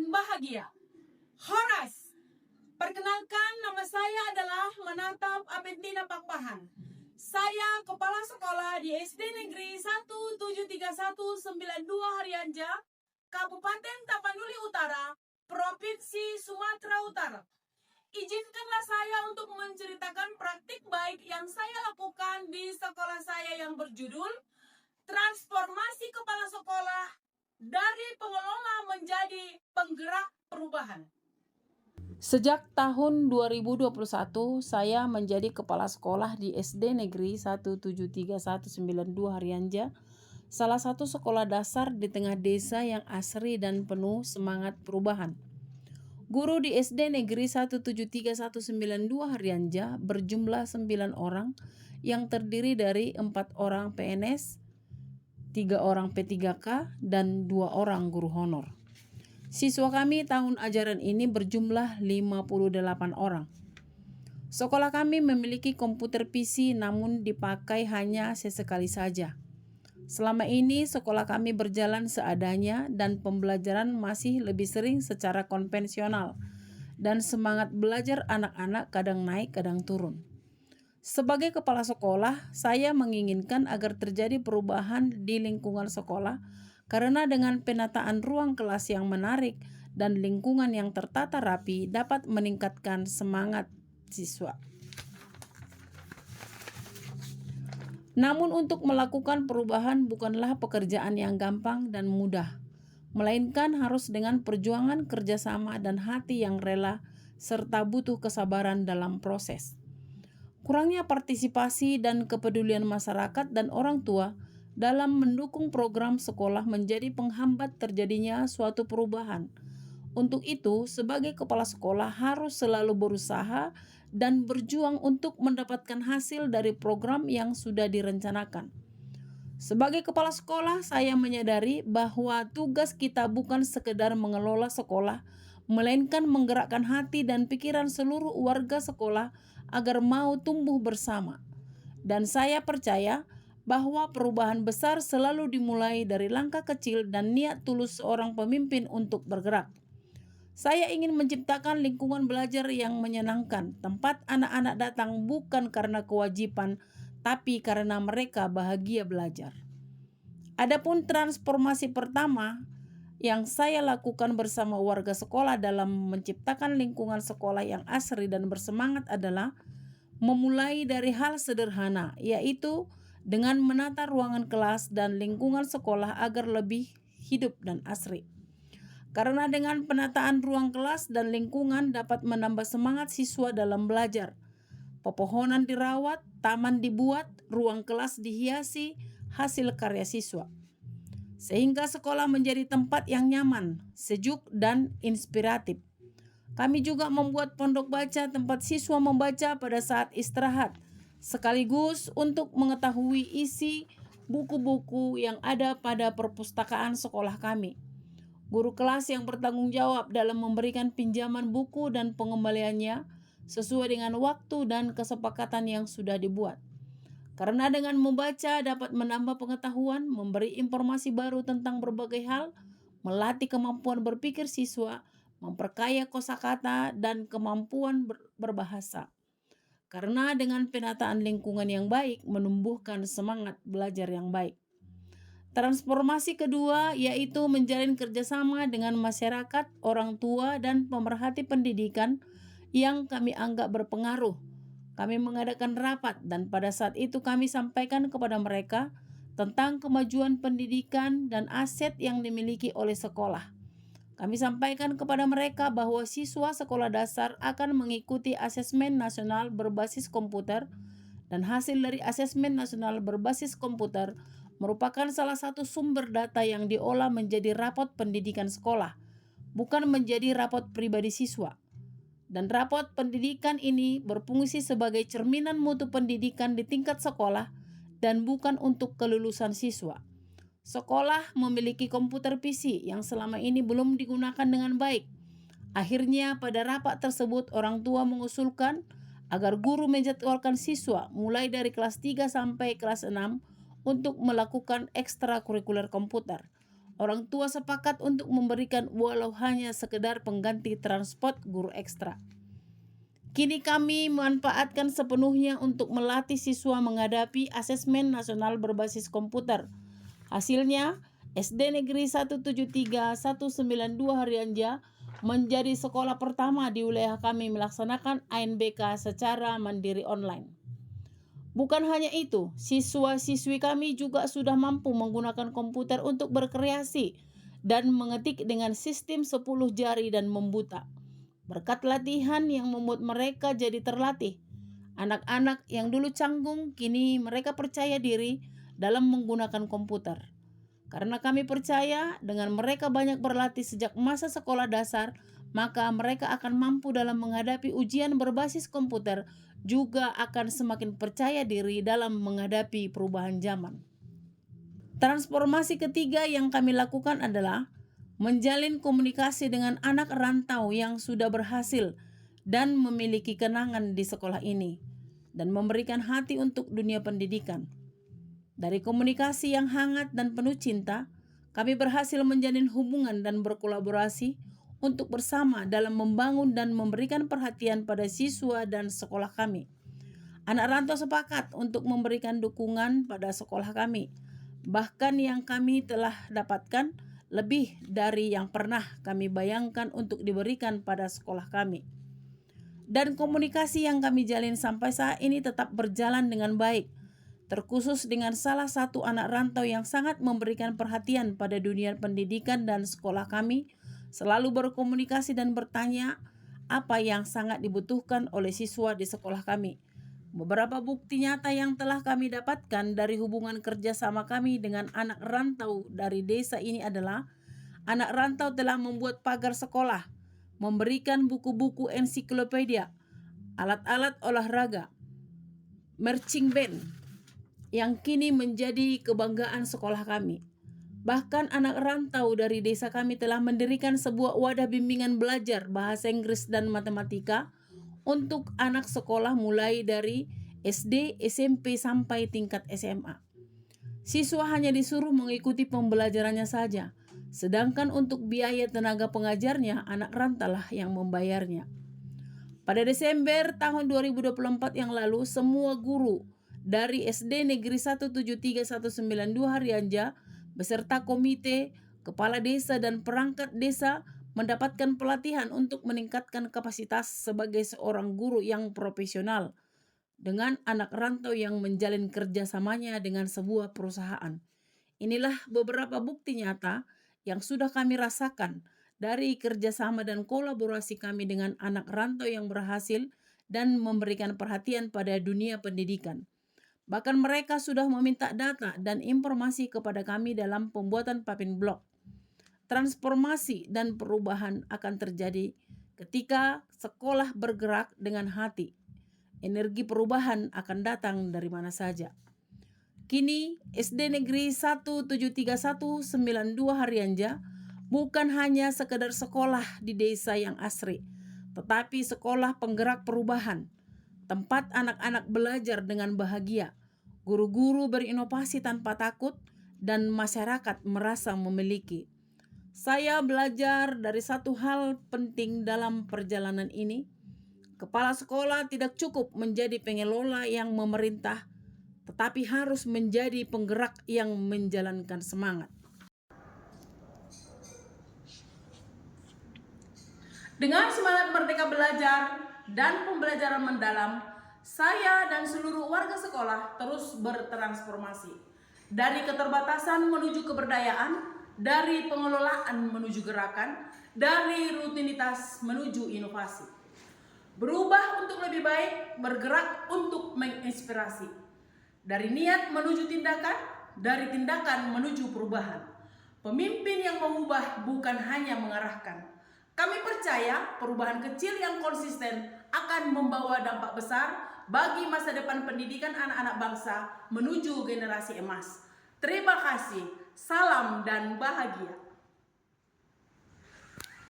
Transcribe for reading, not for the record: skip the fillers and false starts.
dan bahagia. Horas, perkenalkan, nama saya adalah Manatap Apentina Pakpahan. Saya kepala sekolah di SD Negeri 1739192 Harjanja, Kabupaten Tapanuli Utara, Provinsi Sumatera Utara. Izinkanlah saya untuk menceritakan praktik baik yang saya lakukan di sekolah saya yang berjudul Transformasi Kepala Sekolah dari Pengelola menjadi Penggerak Perubahan. Sejak tahun 2021, saya menjadi kepala sekolah di SD Negeri 1739192 Harjanja, salah satu sekolah dasar di tengah desa yang asri dan penuh semangat perubahan. Guru di SD Negeri 1739192 Harjanja berjumlah 9 orang yang terdiri dari 4 orang PNS, 3 orang P3K, dan 2 orang guru honor. Siswa kami tahun ajaran ini berjumlah 58 orang. Sekolah kami memiliki komputer PC namun dipakai hanya sesekali saja. Selama ini sekolah kami berjalan seadanya dan pembelajaran masih lebih sering secara konvensional dan semangat belajar anak-anak kadang naik kadang turun. Sebagai kepala sekolah, saya menginginkan agar terjadi perubahan di lingkungan sekolah karena dengan penataan ruang kelas yang menarik dan lingkungan yang tertata rapi dapat meningkatkan semangat siswa. Namun untuk melakukan perubahan bukanlah pekerjaan yang gampang dan mudah, melainkan harus dengan perjuangan kerjasama dan hati yang rela serta butuh kesabaran dalam proses. Kurangnya partisipasi dan kepedulian masyarakat dan orang tua dalam mendukung program sekolah menjadi penghambat terjadinya suatu perubahan. Untuk itu, sebagai kepala sekolah harus selalu berusaha dan berjuang untuk mendapatkan hasil dari program yang sudah direncanakan. Sebagai kepala sekolah, saya menyadari bahwa tugas kita bukan sekedar mengelola sekolah, melainkan menggerakkan hati dan pikiran seluruh warga sekolah agar mau tumbuh bersama. Dan saya percaya bahwa perubahan besar selalu dimulai dari langkah kecil dan niat tulus seorang pemimpin untuk bergerak. Saya ingin menciptakan lingkungan belajar yang menyenangkan, tempat anak-anak datang bukan karena kewajiban, tapi karena mereka bahagia belajar. Adapun transformasi pertama yang saya lakukan bersama warga sekolah dalam menciptakan lingkungan sekolah yang asri dan bersemangat adalah memulai dari hal sederhana, yaitu dengan menata ruangan kelas dan lingkungan sekolah agar lebih hidup dan asri. Karena dengan penataan ruang kelas dan lingkungan dapat menambah semangat siswa dalam belajar. Pepohonan dirawat, taman dibuat, ruang kelas dihiasi hasil karya siswa. Sehingga sekolah menjadi tempat yang nyaman, sejuk, dan inspiratif. Kami juga membuat pondok baca tempat siswa membaca pada saat istirahat, sekaligus untuk mengetahui isi buku-buku yang ada pada perpustakaan sekolah kami. Guru kelas yang bertanggung jawab dalam memberikan pinjaman buku dan pengembaliannya sesuai dengan waktu dan kesepakatan yang sudah dibuat. Karena dengan membaca dapat menambah pengetahuan, memberi informasi baru tentang berbagai hal, melatih kemampuan berpikir siswa, memperkaya kosakata dan kemampuan berbahasa. Karena dengan penataan lingkungan yang baik menumbuhkan semangat belajar yang baik. Transformasi kedua yaitu menjalin kerjasama dengan masyarakat, orang tua, dan pemerhati pendidikan yang kami anggap berpengaruh. Kami mengadakan rapat dan pada saat itu kami sampaikan kepada mereka tentang kemajuan pendidikan dan aset yang dimiliki oleh sekolah. Kami sampaikan kepada mereka bahwa siswa sekolah dasar akan mengikuti asesmen nasional berbasis komputer dan hasil dari asesmen nasional berbasis komputer merupakan salah satu sumber data yang diolah menjadi rapot pendidikan sekolah, bukan menjadi rapot pribadi siswa. Dan rapot pendidikan ini berfungsi sebagai cerminan mutu pendidikan di tingkat sekolah dan bukan untuk kelulusan siswa. Sekolah memiliki komputer PC yang selama ini belum digunakan dengan baik. Akhirnya pada rapat tersebut orang tua mengusulkan agar guru menjadwalkan siswa mulai dari kelas 3 sampai kelas 6 untuk melakukan ekstrakurikuler komputer. Orang tua sepakat untuk memberikan walau hanya sekedar pengganti transport guru ekstra. Kini kami memanfaatkan sepenuhnya untuk melatih siswa menghadapi asesmen nasional berbasis komputer. Hasilnya, SD Negeri 173 192 Harianja menjadi sekolah pertama di wilayah kami melaksanakan ANBK secara mandiri online. Bukan hanya itu, siswa-siswi kami juga sudah mampu menggunakan komputer untuk berkreasi dan mengetik dengan sistem 10 jari dan membuta. Berkat latihan yang membuat mereka jadi terlatih. Anak-anak yang dulu canggung, kini mereka percaya diri dalam menggunakan komputer. Karena kami percaya dengan mereka banyak berlatih sejak masa sekolah dasar, maka mereka akan mampu dalam menghadapi ujian berbasis komputer, juga akan semakin percaya diri dalam menghadapi perubahan zaman. Transformasi ketiga yang kami lakukan adalah menjalin komunikasi dengan anak rantau yang sudah berhasil dan memiliki kenangan di sekolah ini, dan memberikan hati untuk dunia pendidikan. Dari komunikasi yang hangat dan penuh cinta, kami berhasil menjalin hubungan dan berkolaborasi untuk bersama dalam membangun dan memberikan perhatian pada siswa dan sekolah kami. Anak rantau sepakat untuk memberikan dukungan pada sekolah kami, bahkan yang kami telah dapatkan lebih dari yang pernah kami bayangkan untuk diberikan pada sekolah kami. Dan komunikasi yang kami jalin sampai saat ini tetap berjalan dengan baik, terkhusus dengan salah satu anak rantau yang sangat memberikan perhatian pada dunia pendidikan dan sekolah kami, selalu berkomunikasi dan bertanya apa yang sangat dibutuhkan oleh siswa di sekolah kami. Beberapa bukti nyata yang telah kami dapatkan dari hubungan kerjasama kami dengan anak rantau dari desa ini adalah anak rantau telah membuat pagar sekolah, memberikan buku-buku ensiklopedia, alat-alat olahraga, marching band, yang kini menjadi kebanggaan sekolah kami. Bahkan anak rantau dari desa kami telah mendirikan sebuah wadah bimbingan belajar bahasa Inggris dan matematika untuk anak sekolah mulai dari SD, SMP sampai tingkat SMA. Siswa hanya disuruh mengikuti pembelajarannya saja, sedangkan untuk biaya tenaga pengajarnya anak rantau lah yang membayarnya. Pada Desember tahun 2024 yang lalu, semua guru dari SD Negeri 173 192 Harianja beserta komite, kepala desa dan perangkat desa mendapatkan pelatihan untuk meningkatkan kapasitas sebagai seorang guru yang profesional dengan anak rantau yang menjalin kerjasamanya dengan sebuah perusahaan. Inilah beberapa bukti nyata yang sudah kami rasakan dari kerjasama dan kolaborasi kami dengan anak rantau yang berhasil dan memberikan perhatian pada dunia pendidikan. Bahkan mereka sudah meminta data dan informasi kepada kami dalam pembuatan Papin Blog. Transformasi dan perubahan akan terjadi ketika sekolah bergerak dengan hati. Energi perubahan akan datang dari mana saja. Kini SD Negeri 173 192 Harianja bukan hanya sekedar sekolah di desa yang asri, tetapi sekolah penggerak perubahan, tempat anak-anak belajar dengan bahagia, guru-guru berinovasi tanpa takut, dan masyarakat merasa memiliki. Saya belajar dari satu hal penting dalam perjalanan ini. Kepala sekolah tidak cukup menjadi pengelola yang memerintah, tetapi harus menjadi penggerak yang menjalankan semangat. Dengan semangat merdeka belajar dan pembelajaran mendalam, saya dan seluruh warga sekolah terus bertransformasi. Dari keterbatasan menuju keberdayaan, dari pengelolaan menuju gerakan, dari rutinitas menuju inovasi. Berubah untuk lebih baik, bergerak untuk menginspirasi. Dari niat menuju tindakan, dari tindakan menuju perubahan. Pemimpin yang mengubah bukan hanya mengarahkan. Kami percaya perubahan kecil yang konsisten akan membawa dampak besar bagi masa depan pendidikan anak-anak bangsa menuju generasi emas. Terima kasih, salam dan bahagia.